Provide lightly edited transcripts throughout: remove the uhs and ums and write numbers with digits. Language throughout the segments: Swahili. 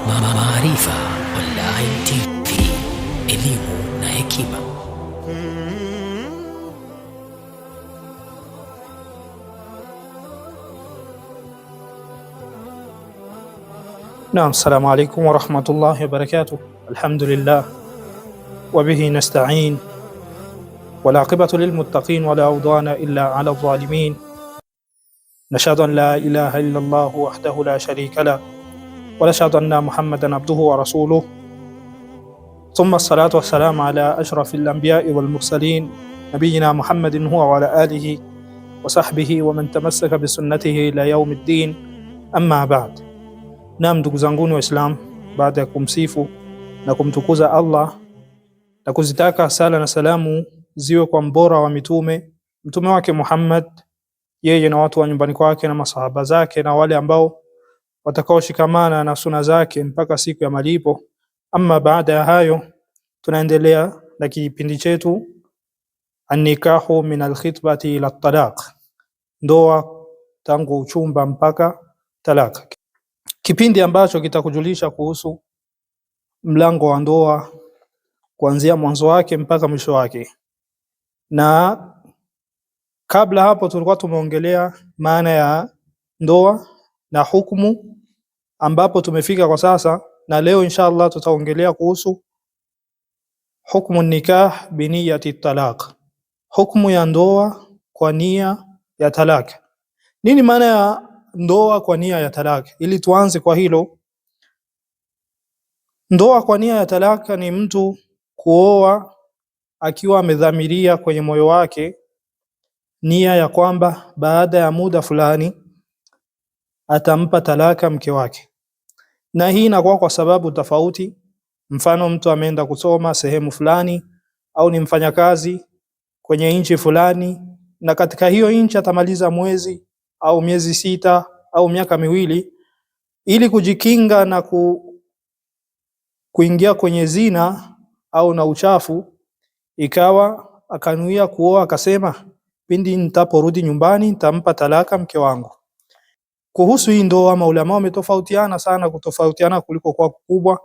Maarifa Online TV, elimu na hekima. Naam, assalamu alaikum warahmatullahi wabarakatuh. Alhamdulillah wa bihi nasta'in wal aqibatu lil muttaqin wala udwana illa ala adh-dhalimin. Nashhadu an la ilaha illa Allah wahdahu la sharika lahu wa nashhadu anna Muhammadan abduhu wa rasuluhu. Thumma as-salatu was-salamu ala ashrafil anbiya'i wal mursalin nabiyyina Muhammadin huwa wa ala alihi wa sahbihi wa man tamassaka bi sunnatihi ila yaumiddin. Amma ba'd. Naam, ndugu zanguni Waislamu, baada ya kumsifu na kumtukuza Allah na kuzitaka sala na salamu ziwe kwa mbora wa mitume wake Muhammad, yeye na watu wa nyumbani kwake na masahaba zake na wale ambao watakaoshikamana na suna zake mpaka siku ya malipo. Amma baada ya hayo, tunaendelea na kipindi chetu an-nikahu min al-khitbati ila talaq, ndoa tangu uchumba mpaka talaka, kipindi ambacho kitakujulisha kuhusu mlango wa ndoa kuanzia mwanzo wake mpaka mwisho wake. Na kabla hapo tulikuwa tumeongelea maana ya ndoa na hukumu, ambapo tumefika kwa sasa, na leo inshallah tutaongelea kuhusu hukumu nikah bi niyati talaq, hukumu ya ndoa kwa nia ya talaka. Nini maana ya ndoa kwa nia ya talaka? Ili tuanze kwa hilo, ndoa kwa nia ya talaka ni mtu kuoa akiwa amedhamiria kwenye moyo wake nia ya kwamba baada ya muda fulani atampa talaka mke wake. Na hii inakuwa kwa sababu tofauti. Mfano, mtu ameenda kusoma sehemu fulani au ni mfanyakazi kwenye nchi fulani, na katika hiyo nchi atamaliza mwezi au miezi sita au miaka miwili, ili kujikinga na kuingia kwenye zina au na uchafu, ikawa akanuia kuoa, akasema pindi nitaporudi nyumbani nitampa talaka mke wangu. Kuhusu hii ndoa maulama wametofautiana sana, kutofautiana kuliko kwa kubwa,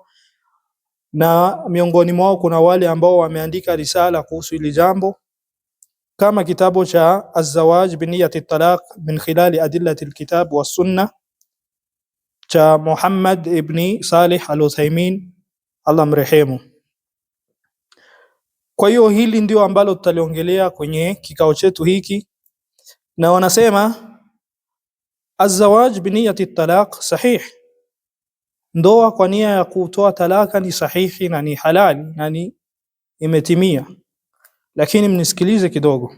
na miongoni mwao kuna wale ambao wameandika risala kuhusu hili jambo, kama kitabu cha Az-Zawaj bi Niyati Talaq min khilali adillati al-kitab wa sunna cha Muhammad ibn Salih al-Uthaymeen, Allah mrehemu. Kwa hiyo hili ndio ambalo tutaliongelea kwenye kikao chetu hiki, na wanasema Az-Zawaj bi Niyati Talaq sahih, ndoa kwa nia ya kutoa talaka ni sahihi na ni halali na ni imetimia. Lakini mnisikilize kidogo,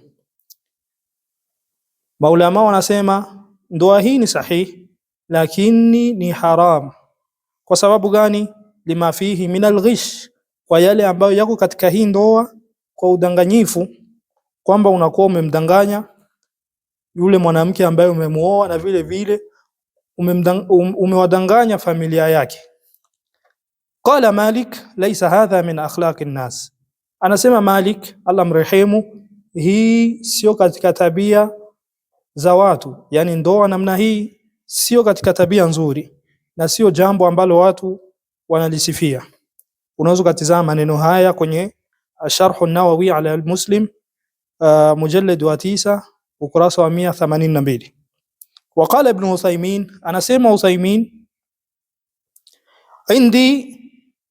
maulama wanasema ndoa hii ni sahihi lakini ni haram. Kwa sababu gani? Lima fihi min al-ghish, kwa yale ambayo yako katika hii ndoa, kwa udanganyifu, kwamba unakuwa umemdanganya yule mwanamke ambaye umemuoa, na vile vile umewadanganya familia yake. Qala Malik laysa hadha min akhlaqi an-nas, anasema Malik Allah mrehemu, hii sio katika tabia za watu, yani ndoa namna hii sio katika tabia nzuri na sio jambo ambalo watu wanalisifia. Unaweza kutazama maneno haya kwenye Sharh an-Nawawi ala al-Muslim mujallad wa 9 ukurasa wa 182. Waqala Ibn Uthaymeen, anasema Uthaymeen, indi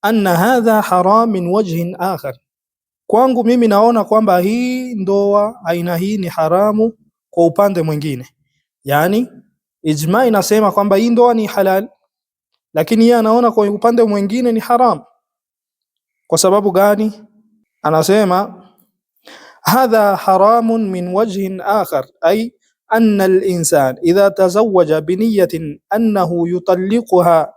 anna hadha haram min wajhin akhar, kwangu mimi naona kwamba hii ndoa aina hii ni haramu kwa upande mwingine. Yani ijma inasema kwamba hii ndoa ni halal, lakini yeye anaona kwa upande mwingine ni haram. Kwa sababu gani? Anasema hadha haramun min wajhin akhar, ay anna al-insan idha tazawwaja bi niyyatin annahu yutalliquha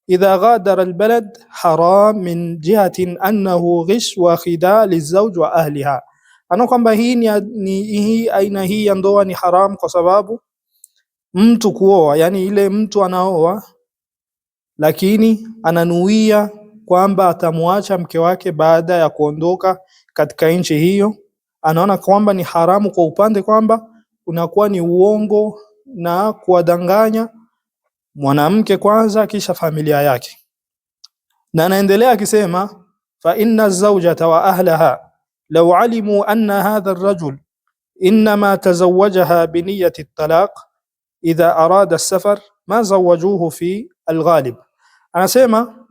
idha ghadara al-balad haram min jihatin annahu ghish wa khida' liz-zawj wa ahliha. Ana kwamba hii aina hii ya ndoa ni haram kwa sababu mtu kuoa, yani ile mtu anaoa lakini ananuia kwamba atamwacha mke wake baada ya kuondoka katika nchi hiyo, anaona kwamba ni haramu kwa upande kwamba unakuwa ni uongo na kuwadanganya mwanamke kwanza kisha familia yake. Na anaendelea akisema fa inna zawjata wa ahlaha law alimu anna hadha ar-rajul inma tazawwajaha bi niyyati at-talaq idha arada as-safar ma zawajuhu fi al-ghalib. Anasema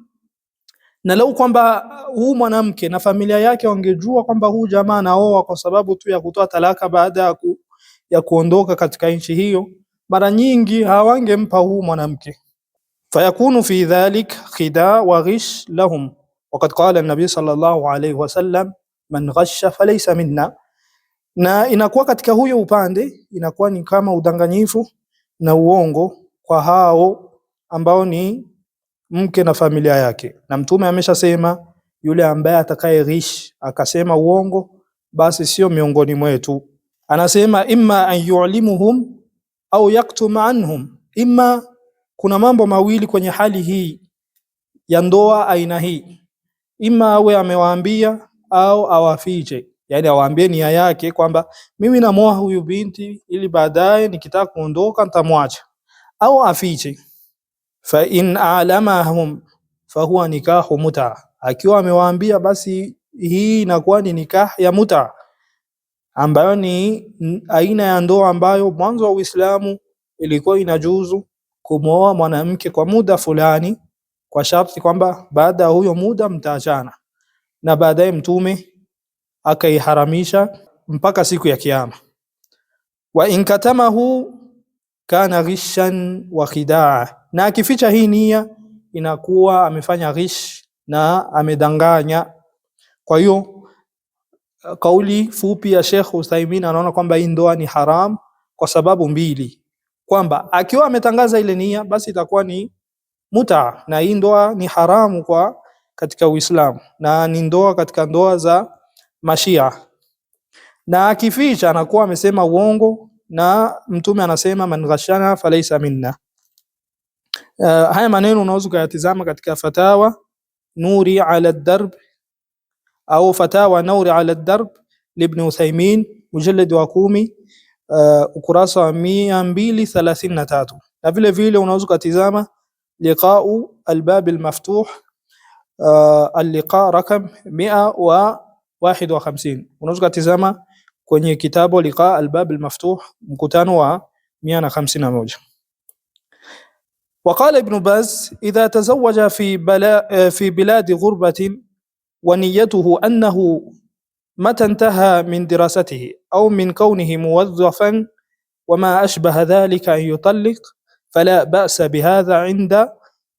na lau kwamba huu mwanamke na familia yake wangejua kwamba huu jamaa anaoa kwa sababu tu ya kutoa talaka baada ya kuondoka katika nchi hiyo, mara nyingi hawangempa huu mwanamke. Fayakunu fi dhalik khida wa ghish lahum waqad qala an-nabi sallallahu alayhi wasallam man ghasha falaysa minna. Na inakuwa katika huyo upande inakuwa ni kama udanganyifu na uongo kwa hao ambao ni mke na familia yake, na Mtume ameshasema yule ambaye atakaye ghish akasema uongo basi sio miongoni mwetu. Anasema imma an yu'limuhum au yaktum anhum, imma kuna mambo mawili kwenye hali hii ya ndoa aina hii, imma awe amewaambia au awafiche, yani awaambie nia yake kwamba mimi namoa huyu binti ili baadaye nikitaka kuondoka nitamwacha, au afiche. Fa in a'lamahum fa huwa nikahu muta, akiwa amewaambia basi hii inakuwa ni nikah ya muta, ambayo ni aina ya ndoa ambayo mwanzo wa Uislamu ilikuwa inajuzu kumwoa mwanamke kwa muda fulani kwa sharti kwamba baada ya huyo muda mtaachana, na baadaye Mtume akaiharamisha mpaka siku ya Kiyama. Wa in katamahu kana ghishan wa khidaa, na akificha hii nia inakuwa amefanya ghish na amedanganya. Kwa hiyo kauli fupi ya Sheikh Uthaymeen anaona kwamba hii ndoa ni haram kwa sababu mbili, kwamba akiwa ametangaza ile nia basi itakuwa ni muta, na hii ndoa ni haramu kwa katika Uislamu na ni ndoa katika ndoa za Mashia, na akificha anakuwa amesema uongo, na Mtume anasema man ghashana falaysa minna. Haya maneno unaweza kuyatizama katika fatawa Nuri ala ad-Darb au fatawa Nuri ala ad-Darb Ibn Uthaymeen mujallad wa 10 ukurasa wa 233, na vile vile unaweza kutizama liqa'u al-bab al-maftuh al-liqa rakam 151, unaweza kutizama kwenye kitabu liqa al-bab al-maftuh mkutano wa 151. وقال ابن باز إذا تزوج في بلاد غربة ونيته أنه متى انتهى من دراسته أو من كونه موظفا وما أشبه ذلك أن يطلق فلا بأس بهذا عند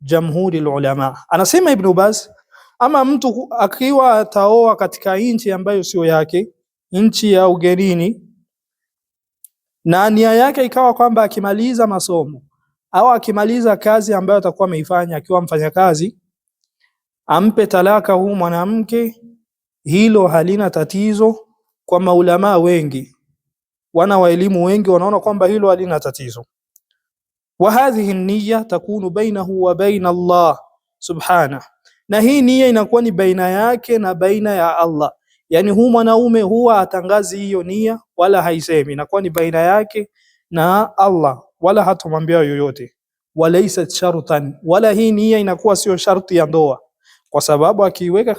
جمهور العلماء. Anasema Ibn Baz, ama mtu akiwa ataoa katika nchi ambayo sio yake, nchi ya ugenini, na nia yake ikawa kwamba akimaliza masomo au akimaliza kazi ambayo atakuwa ameifanya akiwa mfanyakazi ampe talaka huu mwanamke, hilo halina tatizo kwa maulama wengi, wana wa elimu wengi wanaona kwamba hilo halina tatizo. Wa hadhihi niyya takunu bainahu wa baina Allah subhanahu, na hii nia inakuwa ni baina yake na baina ya Allah, yani huu mwanaume huwa atangazi hiyo nia wala haisemi, inakuwa ni baina yake na Allah wala hatomwambia yoyote. Walaysa shartan, wala hii nia inakuwa sio sharti ya ndoa, kwa sababu akiweka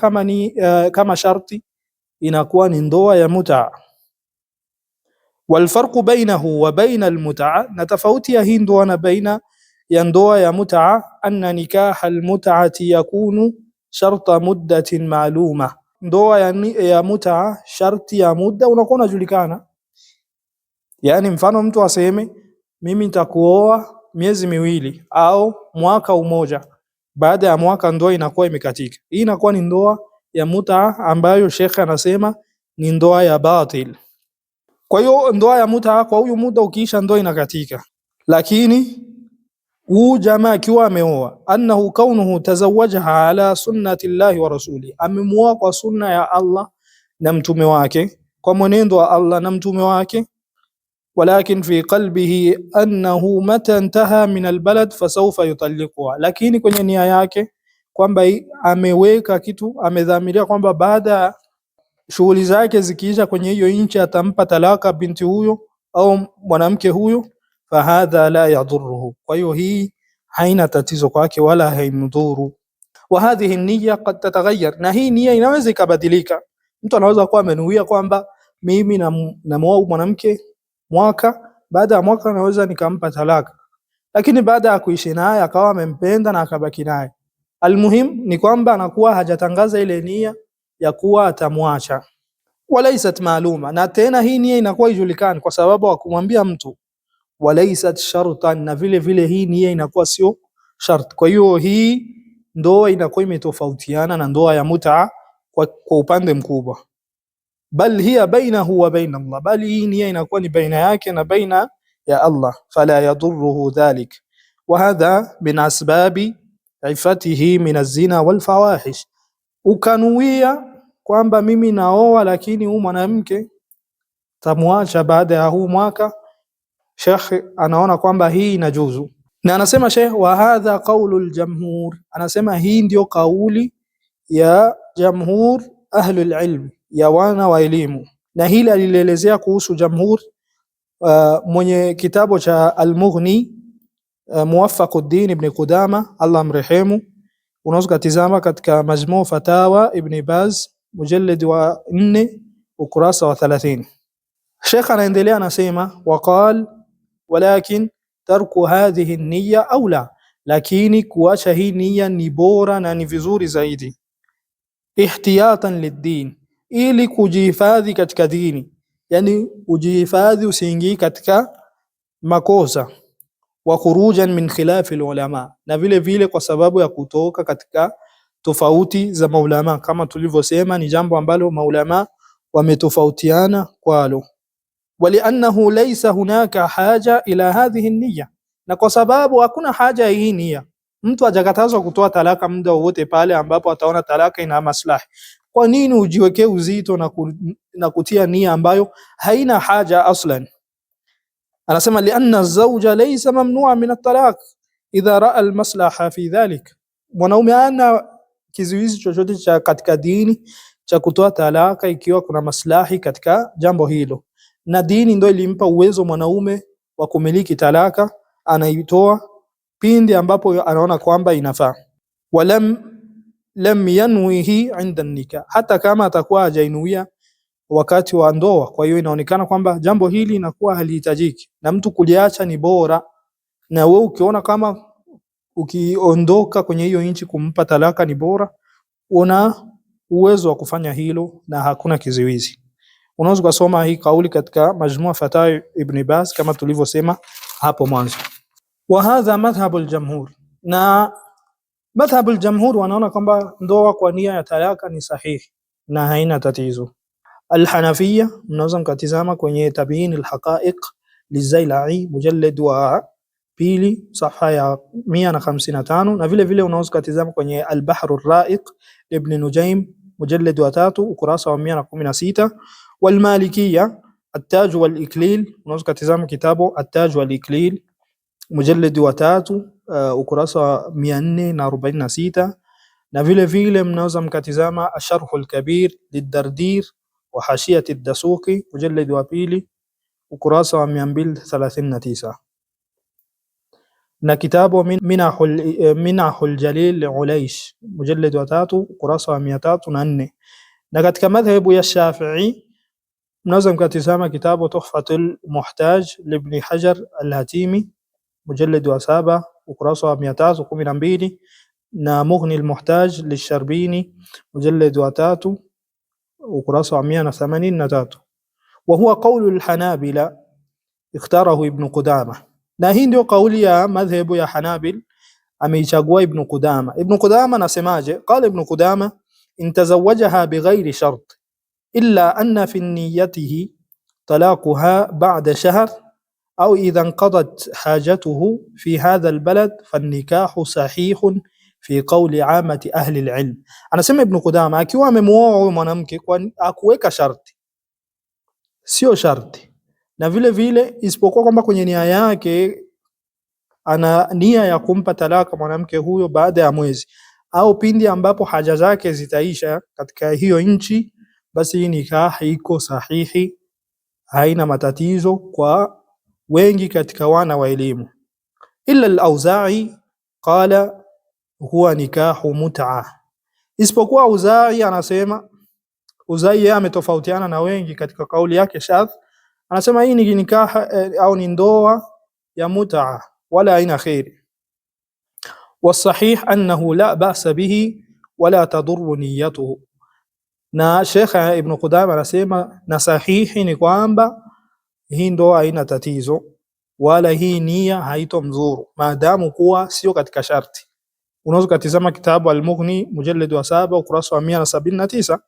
kama sharti inakuwa ni ndoa ya muta. Walfarqu bainahu wa baina almut'a, na tofauti ya hii ndoa na baina ya ndoa ya muta, anna nikah almut'ati yakunu sharta muddatin ma'luma. Ndoa ya muta sharti ya muda unakuwa unajulikana, yani mfano mtu aseme mimi nitakuoa miezi miwili au mwaka umoja, baada ya mwaka ndoa inakuwa imekatika. Hii inakuwa ni ndoa ya muta ambayo Sheikh anasema ni ndoa ya batil. Kwa hiyo ndoa ya muta kwa huyu muda ukiisha ndoa inakatika. Lakini huu jamaa akiwa ameoa, annahu kaunuhu tazawajaha ala sunnati Allahi wa rasuli, amemuoa kwa sunna ya Allah na mtume wake, kwa mwenendo wa Allah na mtume wake. Walakin fi qalbihi annahu mata intaha min albalad fasawfa yutalliquha, lakini kwenye nia yake kwamba ameweka kitu, amedhamiria kwamba baada shughuli zake zikiisha kwenye hiyo nchi atampa talaka binti huyo au mwanamke huyo. Fahadha la yadhurruhu, kwa hiyo hii haina tatizo kwake wala haimdhuru. wa hadhihi niyya qad tataghayyar, na hii nia inaweza ikabadilika. Mtu anaweza kuwa amenuia kwamba mimi namuoa mwanamke mwaka, baada ya mwaka naweza nikampa talaka, lakini baada ya kuishi naye akawa amempenda na akabaki naye. Almuhim ni kwamba anakuwa hajatangaza ile nia ya kuwa atamwacha. Walaysat maaluma, na tena hii nia inakuwa ijulikani kwa sababu akumwambia mtu. Walaysat shartan, na vile vile hii nia inakuwa sio shart. Kwa hiyo hii ndoa inakuwa imetofautiana na ndoa ya muta kwa upande mkubwa. Bal hiya bainahu wa baina Allah, bali hii nia inakuwa ni baina yake na baina ya Allah. Fala yadurruhu dhalik wa hadha min asbabi ifatihi min az-zina wal fawahish. Ukanuia kwamba mimi naoa lakini huyu mwanamke tamwacha baada ya huu mwaka, Sheikh anaona kwamba hii inajuzu, na anasema Sheikh, wa hadha qaulul jamhur, anasema hii ndio kauli ya jamhur ahlul ilm, ya wana wa elimu. Na hili alielezea kuhusu jamhur mwenye kitabu cha Al-Mughni, Muwaffaquddin ibn Qudama, Allah mrehemu. Unaweza kutizama katika Majmu' Fatawa Ibn Baz mujallad wa 4 ukurasa wa 30. Sheikh anaendelea anasema, waqal walakin tarku hadhihi niyya aula, lakini kuacha hii nia ni bora na ni vizuri zaidi. Ihtiyatan lid-din, ili kujihifadhi katika dini, yani ujihifadhi usiingii katika makosa. Wa khurujan min khilafi ulama, na vile vile kwa sababu ya kutoka katika tofauti za maulama, kama tulivyosema ni jambo ambalo maulama wametofautiana kwalo. Waliannahu laysa hunaka haja ila hadhihi niyya, na kwa sababu hakuna haja hii nia. Mtu hajakatazwa kutoa talaka muda wowote pale ambapo ataona talaka ina maslahi. Kwa nini ujiwekee uzito na kutia nia ambayo haina haja aslan? Anasema lianna az-zawja laysa mamnu'a min at-talaq idha ra'a al-maslaha fi dhalik, mwanaume ana kizuizi chochote cha katika dini cha kutoa talaka ikiwa kuna maslahi katika jambo hilo, na dini ndio ilimpa uwezo mwanaume wa kumiliki talaka, anaitoa pindi ambapo anaona kwamba inafaa. Lam yanwihi inda nikah, hata kama atakuwa hajainuia wakati wa ndoa. Kwa hiyo inaonekana kwamba jambo hili inakuwa halihitajiki na mtu kuliacha ni bora. Na wewe ukiona kama ukiondoka kwenye hiyo nchi kumpa talaka ni bora, una uwezo wa kufanya hilo na hakuna kizuizi. Unaweza kusoma hii kauli katika Majmu' Fatawa Ibn Baz kama tulivyosema hapo mwanzo. Wa hadha madhhabul jamhur, na madhhabul jamhur wanaona kwamba ndoa kwa nia ya talaka ni sahihi na haina tatizo. Al-Hanafiyya mnaweza mkatizama kwenye Tabyin al-Haqa'iq lizailai mujallad wa 2 safha ya 155, na vile vile unaweza kutizama kwenye Al-Bahr ar-Ra'iq Ibn Nujaym mujallad wa 3 ukurasa wa 116. Wal-Malikiyya At-Taj wal-Iklil, unaweza kutizama kitabu At-Taj wal-Iklil mujallad wa 3 ukurasa wa 446, na vile vile mnaweza mkatizama Asharh al-Kabir lid-Dardir wa Hashiyat ad-Dasuqi mujallad wa 2 ukurasa wa 239, na kitabu Minahul Jalil Ulaish mujallad wa 3 ukurasa wa 304. Na katika madhhabu ya Shafi'i mnaweza mkatizama kitabu Tuhfatul Muhtaj Ibn Hajar al-Hatimi mujallad wa 7 ukurasa wa 312, na Mughni al-Muhtaj lisharbini mujallad wa 3 ukurasa wa 183. Wa huwa qawlu al-Hanabila ikhtarahu Ibn Qudama, na hii ndio kauli ya madhhabu ya Hanabil, ameichagua Ibn Qudama. Ibn Qudama anasemaje? Qala Ibn Qudama in tazawwajaha bighairi shart illa anna fi niyyatihi talaquha ba'da shahr au idha inqadat hajatuhu fi hadha albalad fan-nikahu sahihun fi qawli amati ahli alilm. Anasema Ibn Qudama akiwa amemuoa huyo mwanamke kwa akuweka sharti, sio sharti, na vile vile isipokuwa kwamba kwenye nia yake ana nia ya kumpa talaka mwanamke huyo baada ya mwezi au pindi ambapo haja zake zitaisha katika hiyo nchi, basi hii nikah iko sahihi, haina matatizo kwa wengi katika wana wa elimu. Illa al-Auza'i qala huwa nikahu mut'a. Isipokuwa Uzai anasema, Uzai yeye ametofautiana na wengi katika kauli yake shadh, anasema hii ni nikaha au ni ndoa ya mut'a wala haina khairi. Wasahih annahu la ba'sa bihi wala tadurru niyyatuhu. Na Sheikh Ibn Qudama anasema na sahihi ni kwamba hii ndoa haina tatizo wala hii nia haitomzuru maadamu kuwa sio katika sharti. Unaweza kutazama kitabu Al-Mughni mujallad wa 7 ukurasa wa 179.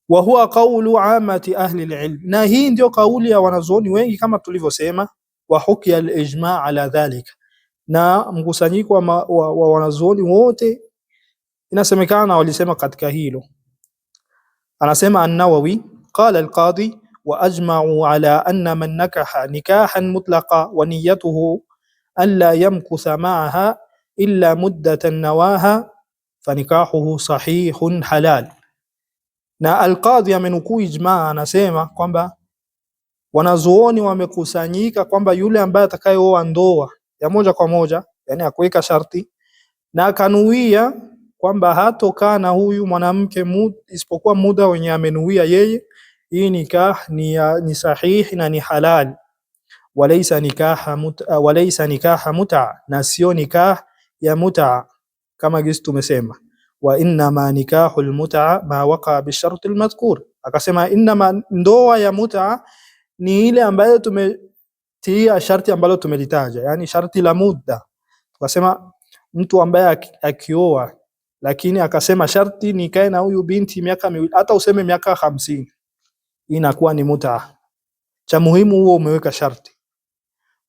Wa huwa qawlu amati ahli al-ilm, na hii ndio kauli ya wanazuoni wengi kama tulivyosema. Wa hukia al-ijma' ala dhalika, na mkusanyiko wa wanazuoni wote inasemekana walisema katika hilo. Anasema An-Nawawi qala al-Qadi wa ajma'u ala anna man nakaha nikahan mutlaqa wa niyyatuhu an la yamkutha ma'aha illa muddatan nawaha fanikahuhu sahihun halal. Na Al-Qadhi amenukuu ijmaa, anasema kwamba wanazuoni wamekusanyika kwamba yule ambaye atakayeoa ndoa ya moja kwa moja, yani akuweka sharti na akanuia kwamba hatokaa na huyu mwanamke isipokuwa muda wenye amenuia yeye, hii nikah ni sahihi na ni halal. Walaysa nikaha mut'a, na sio nikah ya mut'a kama gisi tumesema. Wa inma nikahul mut'a ma waqa bi shart al madhkur, akasema inma ndoa ya mut'a ni ile ambayo tumetia sharti ambalo tumelitaja, yani sharti la muda. Tukasema mtu ambaye akioa lakini akasema sharti nikae na huyu binti miaka miwili, hata useme miaka 50, inakuwa ni mut'a. Cha muhimu huo umeweka sharti.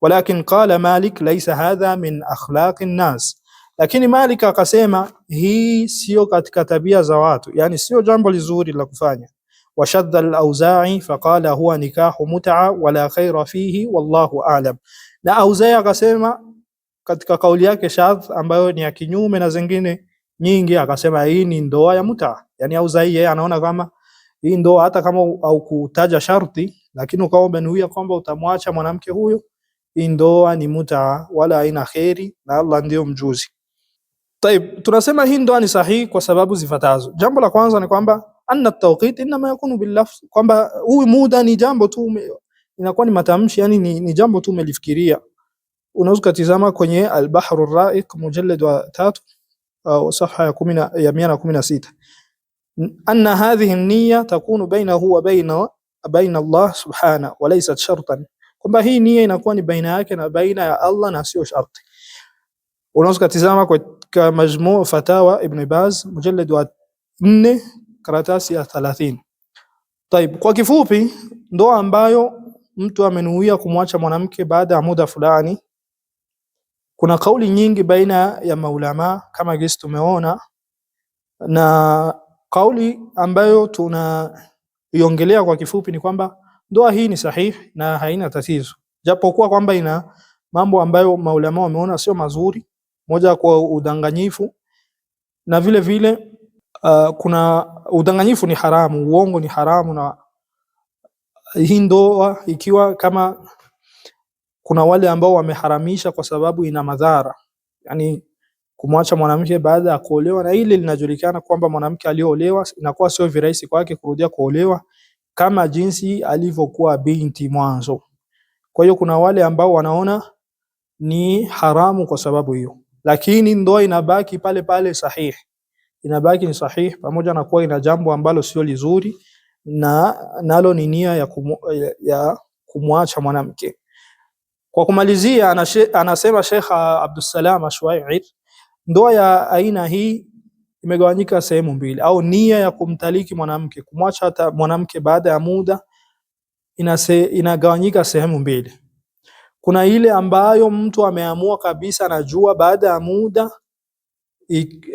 Walakin qala Malik laysa hadha min akhlaqin nas, lakini Malik akasema hii sio katika tabia za watu, yani sio jambo lizuri la kufanya. Washadda al-Auza'i faqala huwa nikahu mut'a wala khaira fihi wallahu a'lam. Na Auza'i akasema katika kauli yake shadh ambayo ni ya kinyume na zingine nyingi, akasema hii ni ndoa ya mut'a. Yani Auza'i yeye anaona kama hii ndoa hata kama au kutaja sharti, lakini ukawa umenuia kwamba utamwacha mwanamke huyo, hii ndoa ni mut'a wala haina khairi, na Allah ndio mjuzi. Taib, tunasema hii ndoa ni sahihi kwa sababu zifuatazo. Jambo la kwanza ni kwamba anna at-tawqit inma yakunu bil lafz, kwamba huu muda ni jambo tu inakuwa ni matamshi, yani ni jambo tu umelifikiria. Unaweza kutizama kwenye Al-Bahr ar-Ra'iq mujallad wa 3 au safha ya 116, anna hadhihi an-niyya takunu bainahu wa baina Allah subhanahu wa laysat shartan, kwamba hii nia inakuwa ni baina yake na baina ya Allah na sio sharti. Unaweza kutizama kwa Majmu' Fatawa Ibn Baz mujallad wa 4 karatasi ya 30. Taib, kwa kifupi ndoa ambayo mtu amenuia kumwacha mwanamke baada ya muda fulani, kuna kauli nyingi baina ya maulama kama gisi tumeona, na kauli ambayo tunaiongelea kwa kifupi ni kwamba ndoa hii ni sahihi na haina tatizo, japokuwa kwamba ina mambo ambayo maulama wameona sio mazuri, moja kwa udanganyifu, na vile vile kuna udanganyifu ni haramu, uongo ni haramu. Na hii ndoa ikiwa kama kuna wale ambao wameharamisha kwa sababu ina madhara, yani kumwacha mwanamke baada ya kuolewa, na ile linajulikana kwamba mwanamke aliyoolewa inakuwa sio virahisi kwake kurudia kuolewa kama jinsi alivyokuwa binti mwanzo. Kwa hiyo kuna wale ambao wanaona ni haramu kwa sababu hiyo, lakini ndoa inabaki pale pale sahihi, inabaki ni sahihi pamoja na kuwa ina jambo ambalo sio lizuri, na nalo ni nia ya kumwacha mwanamke. Kwa kumalizia, anasema Sheikh Abdussalam Ashwair, ndoa ya aina hii imegawanyika sehemu mbili, au nia ya kumtaliki mwanamke, kumwacha hata mwanamke baada ya muda, inagawanyika sehemu mbili. Kuna ile ambayo mtu ameamua kabisa, anajua baada ya muda,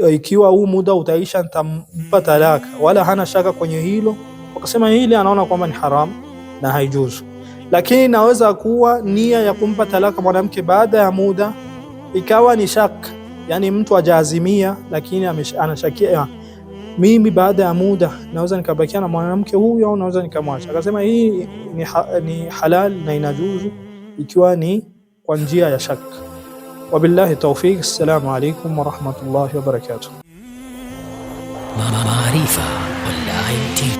ikiwa huu muda utaisha nitampa talaka, wala hana shaka kwenye hilo, wakasema hili anaona kwamba ni haramu na haijuzu. Lakini inaweza kuwa nia ya kumpa talaka mwanamke baada ya muda ikawa ni shaka, yani mtu hajaazimia lakini anashakia, mimi baada ya muda naweza nikabakia na mwanamke huyu au naweza nikamwacha. Akasema hii ni halal na inajuzu ikiwa ni kwa njia ya shaka. Wabillahi tawfiq. Assalamu alaikum warahmatullahi wabarakatuh. Maarifa Online TV.